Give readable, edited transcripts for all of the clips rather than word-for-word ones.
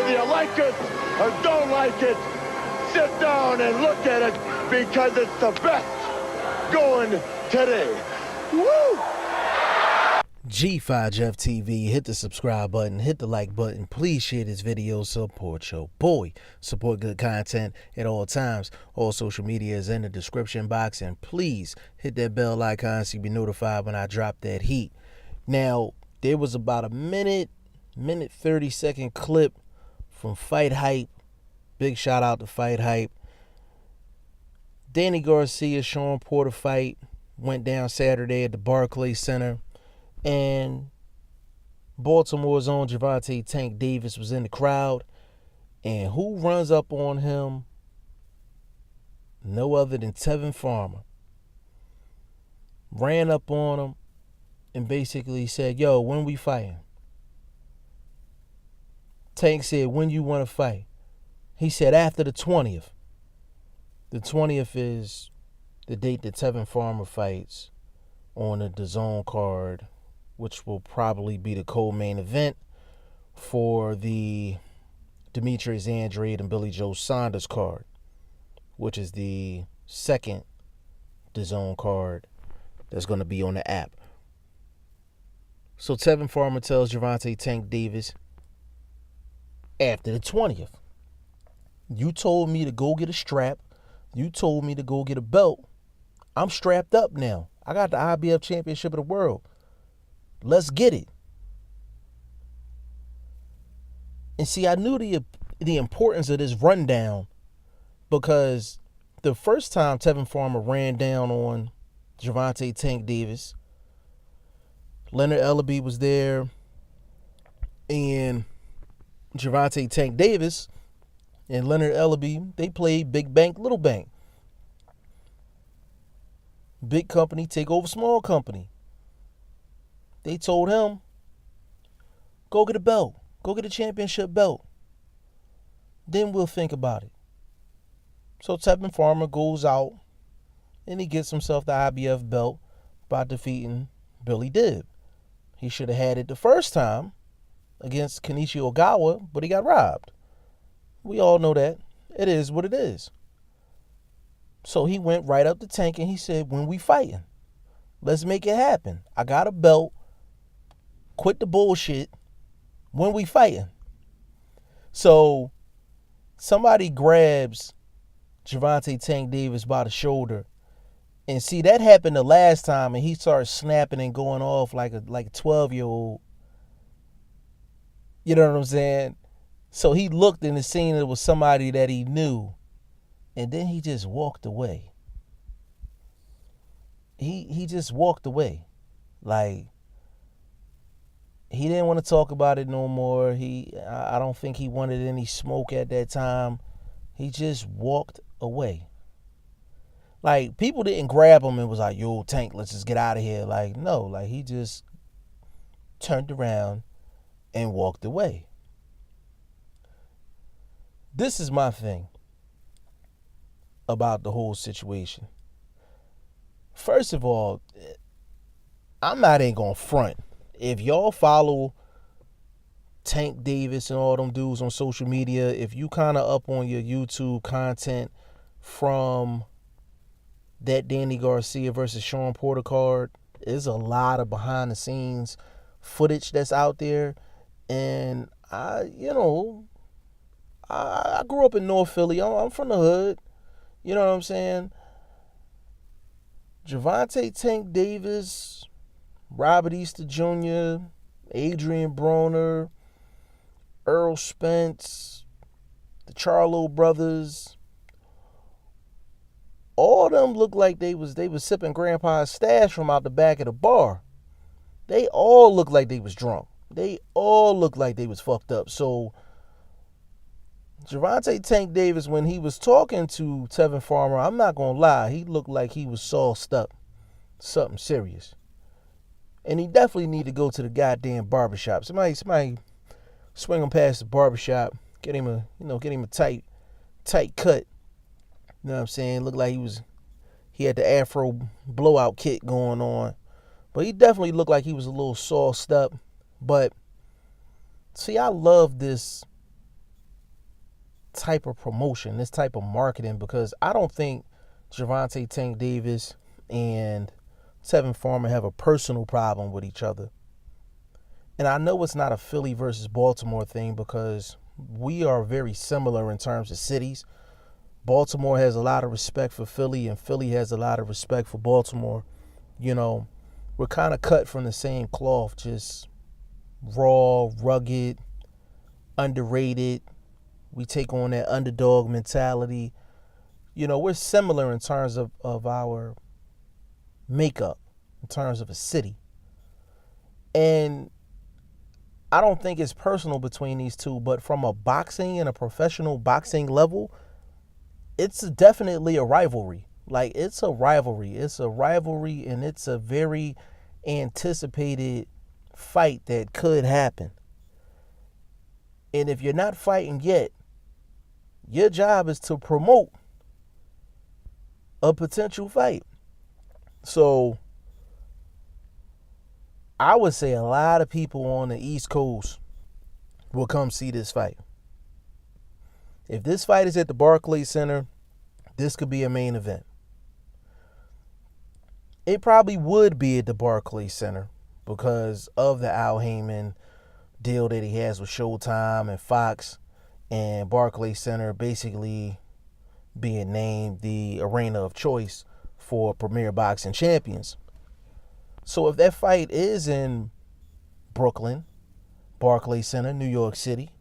Whether you like it or don't like it, sit down and look at it because it's the best going today. Woo! G5 Jeff TV, hit the subscribe button, hit the like button. Please share this video, support your boy. Support good content at all times. All social media is in the description box, and please hit that bell icon so you be notified when I drop that heat. Now, there was about a minute 30-second clip from Fight Hype. Big shout out to Fight Hype. Danny Garcia, Sean Porter fight went down Saturday at the Barclays Center. And Baltimore's own Gervonta Tank Davis was in the crowd. And who runs up on him? No other than Tevin Farmer. Ran up on him and basically said, yo, when we fighting? Tank said, when you want to fight? He said, after the 20th. The 20th is the date that Tevin Farmer fights on the DAZN card, which will probably be the co-main event for the Demetrius Andrade and Billy Joe Saunders card, which is the second DAZN card that's going to be on the app. So Tevin Farmer tells Gervonta Tank Davis, after the 20th, you told me to go get a strap. You told me to go get a belt. I'm strapped up now. I got the IBF Championship of the World. Let's get it. And see, I knew the importance of this rundown because the first time Tevin Farmer ran down on Gervonta Tank Davis, Leonard Ellaby was there, and Gervonta Tank Davis and Leonard Ellaby, they played big bank, little bank. Big company take over small company. They told him, go get a belt. Go get a championship belt. Then we'll think about it. So Tevin Farmer goes out and he gets himself the IBF belt by defeating Billy Dib. He should have had it the first time against Kenichi Ogawa, but he got robbed. We all know that. It is what it is. So he went right up to Tank and he said, when we fighting? Let's make it happen. I got a belt. Quit the bullshit. When we fighting? So somebody grabs Gervonta Tank Davis by the shoulder. And see, that happened the last time and he started snapping and going off like a 12-year-old. You know what I'm saying? So he looked and seen it was somebody that he knew. And then he just walked away. He just walked away. Like, he didn't want to talk about it no more. I don't think he wanted any smoke at that time. He just walked away. Like, people didn't grab him and was like, yo, Tank, let's just get out of here. Like, no, like he just turned around and walked away. This is my thing about the whole situation. First of all, I'm not ain't gonna front. If y'all follow Tank Davis and all them dudes on social media, if you kind of up on your YouTube content from that Danny Garcia versus Sean Porter card, there's a lot of behind the scenes footage that's out there. And I grew up in North Philly. I'm from the hood. You know what I'm saying? Gervonta Tank Davis, Robert Easter Jr., Adrian Broner, Earl Spence, the Charlo brothers, all of them looked like they was sipping Grandpa's stash from out the back of the bar. They all looked like they was drunk. They all looked like they was fucked up. So Gervonta Tank Davis, when he was talking to Tevin Farmer, I'm not going to lie, he looked like he was sauced up. Something serious. And he definitely need to go to the goddamn barbershop. Somebody swing him past the barbershop, get him a tight cut. You know what I'm saying? Looked like he had the Afro blowout kit going on. But he definitely looked like he was a little sauced up. But see, I love this type of promotion, this type of marketing, because I don't think Gervonta Tank Davis and Tevin Farmer have a personal problem with each other. And I know it's not a Philly versus Baltimore thing because we are very similar in terms of cities. Baltimore has a lot of respect for Philly, and Philly has a lot of respect for Baltimore. You know, we're kind of cut from the same cloth, just raw, rugged, underrated. We take on that underdog mentality. You know, we're similar in terms of our makeup, in terms of a city. And I don't think it's personal between these two, but from a boxing and a professional boxing level, it's definitely a rivalry. Like, it's a rivalry. It's a rivalry, and it's a very anticipated fight that could happen. And if you're not fighting yet, your job is to promote a potential fight. So I would say a lot of people on the East Coast will come see this fight. If this fight is at the Barclays Center, this could be a main event. It probably would be at the Barclays Center because of the Al Heyman deal that he has with Showtime and Fox, and Barclays Center basically being named the arena of choice for premier boxing champions. So if that fight is in Brooklyn, Barclays Center, New York City,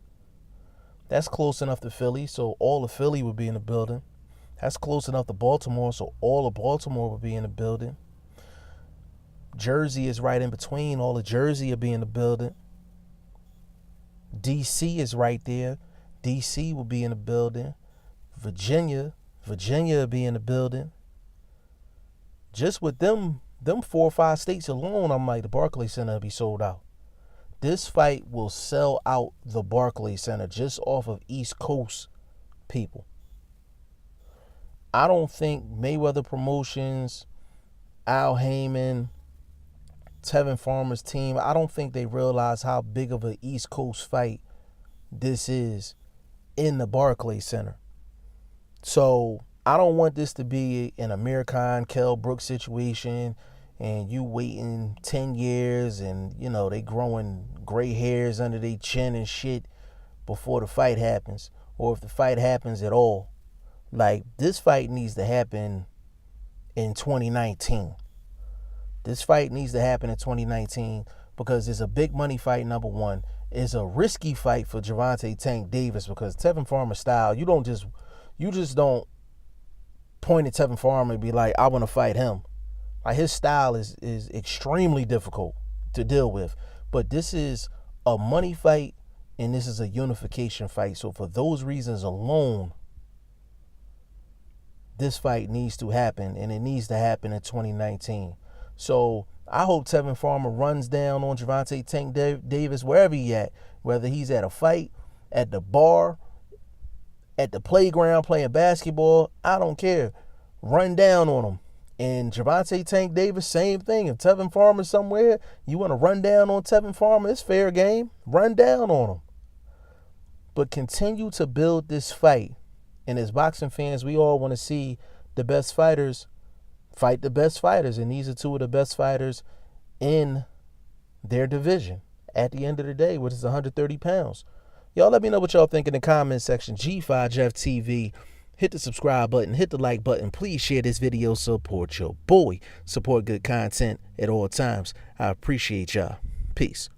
that's close enough to Philly, so all of Philly would be in the building. That's close enough to Baltimore, so all of Baltimore would be in the building. Jersey is right in between. All of Jersey will be in the building. D.C. is right there. D.C. will be in the building. Virginia will be in the building. Just with them 4 or 5 states alone, I'm like, the Barclays Center will be sold out. This fight will sell out the Barclays Center just off of East Coast people. I don't think Mayweather Promotions, Al Heyman, Tevin Farmer's team, I don't think they realize how big of an East Coast fight this is in the Barclays Center. So I don't want this to be an American Kell Brooks situation and you waiting 10 years and, you know, they growing gray hairs under their chin and shit before the fight happens, or if the fight happens at all. Like, this fight needs to happen in 2019. This fight needs to happen in 2019 because it's a big money fight, number one. It's a risky fight for Gervonta Tank Davis because Tevin Farmer style, you just don't point at Tevin Farmer and be like, I want to fight him. Like, his style is extremely difficult to deal with. But this is a money fight and this is a unification fight. So for those reasons alone, this fight needs to happen, and it needs to happen in 2019. So I hope Tevin Farmer runs down on Gervonta Tank Davis wherever he at, whether he's at a fight, at the bar, at the playground playing basketball, I don't care. Run down on him. And Gervonta Tank Davis, same thing. If Tevin Farmer somewhere, you want to run down on Tevin Farmer, it's fair game. Run down on him. But continue to build this fight. And as boxing fans, we all want to see the best fighters fight the best fighters. And these are two of the best fighters in their division at the end of the day, which is 130 pounds. Y'all let me know what y'all think in the comment section. G5 Jeff TV. Hit the subscribe button. Hit the like button. Please share this video. Support your boy. Support good content at all times. I appreciate y'all. Peace.